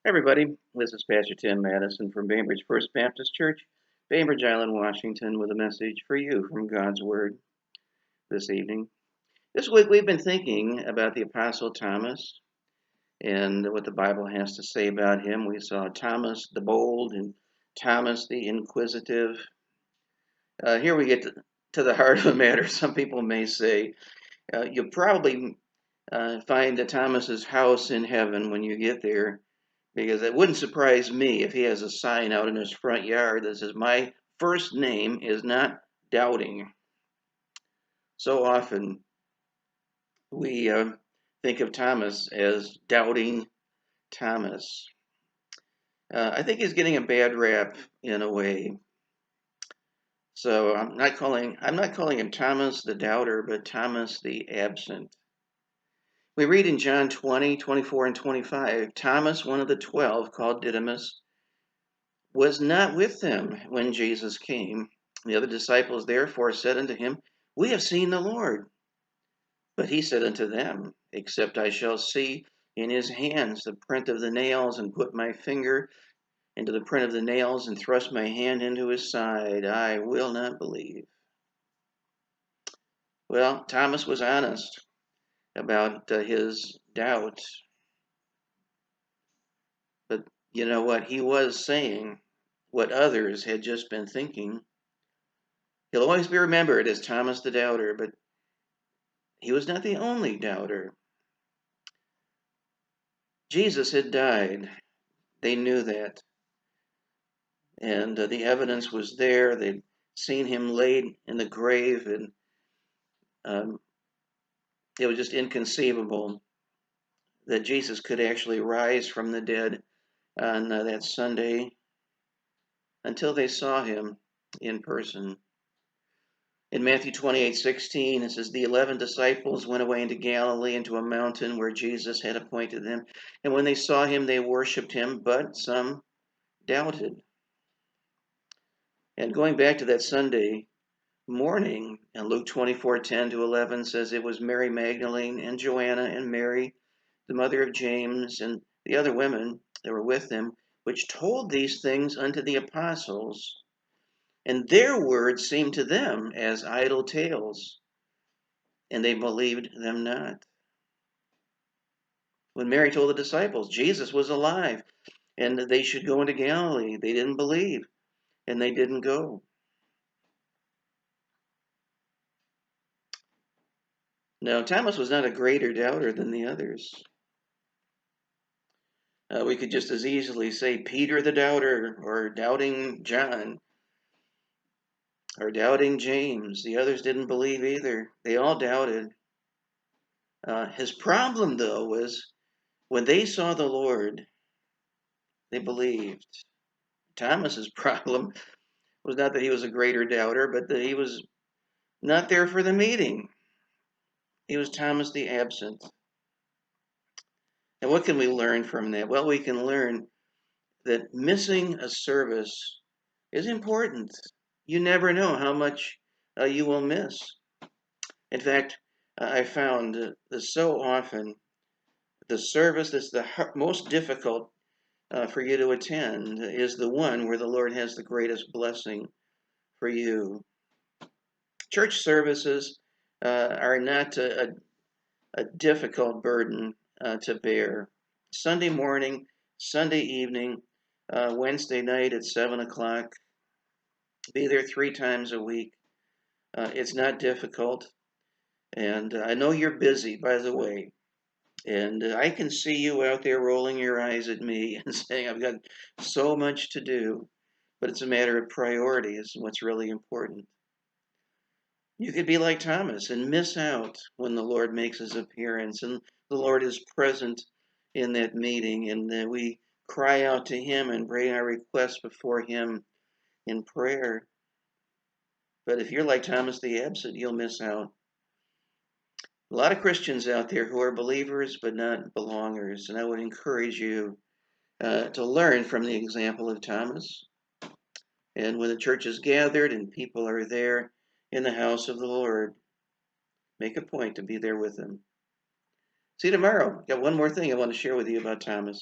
Hi, everybody. This is Pastor Tim Madison from Bainbridge First Baptist Church, Bainbridge Island, Washington, with a message for you from God's Word this evening. This week we've been thinking about the Apostle Thomas and what the Bible has to say about him. We saw Thomas the bold and Thomas the inquisitive. Here we get to the heart of the matter. Some people may say you'll probably find Thomas's house in heaven when you get there, because it wouldn't surprise me if he has a sign out in his front yard that says, "My first name is not Doubting." So often we think of Thomas as Doubting Thomas. I think he's getting a bad rap in a way. So I'm not calling him Thomas the Doubter, but Thomas the Absent. We read in John 20, 24, and 25, Thomas, one of the 12, called Didymus, was not with them when Jesus came. The other disciples therefore said unto him, We have seen the Lord. But he said unto them, Except I shall see in his hands the print of the nails, and put my finger into the print of the nails, and thrust my hand into his side, I will not believe. Well, Thomas was honest about his doubt. But you know what? He was saying what others had just been thinking. He'll always be remembered as Thomas the Doubter, but he was not the only doubter. Jesus had died. They knew that. And the evidence was there. They'd seen him laid in the grave, and um, it was just inconceivable that Jesus could actually rise from the dead on that Sunday until they saw him in person. In Matthew 28:16, it says, The 11 disciples went away into Galilee, into a mountain where Jesus had appointed them. And when they saw him, they worshipped him, but some doubted. And going back to that Sunday morning, and Luke 24:10-11 says it was Mary Magdalene and Joanna and Mary, the mother of James, and the other women that were with them, which told these things unto the apostles. And their words seemed to them as idle tales, and they believed them not. When Mary told the disciples Jesus was alive and that they should go into Galilee, they didn't believe, and they didn't go. Now, Thomas was not a greater doubter than the others. We could just as easily say Peter the doubter, or doubting John, or doubting James. The others didn't believe either. They all doubted. His problem, though, was when they saw the Lord, they believed. Thomas's problem was not that he was a greater doubter, but that he was not there for the meeting. He was Thomas the absent. And what can we learn from that? Well, we can learn that missing a service is important. You never know how much you will miss. In fact, I found that so often the service that's the most difficult for you to attend is the one where the Lord has the greatest blessing for you. Church services are not a difficult burden to bear. Sunday morning, Sunday evening, Wednesday night at 7 o'clock, be there 3 times a week. It's not difficult. And I know you're busy, by the way. And I can see you out there rolling your eyes at me and saying, I've got so much to do. But it's a matter of priorities and what's really important. You could be like Thomas and miss out when the Lord makes his appearance and the Lord is present in that meeting, and we cry out to him and bring our requests before him in prayer. But if you're like Thomas the absent, you'll miss out. A lot of Christians out there who are believers but not belongers, and I would encourage you to learn from the example of Thomas. And when the church is gathered and people are there in the house of the Lord, make a point to be there with them. See you tomorrow. Got one more thing I want to share with you about Thomas.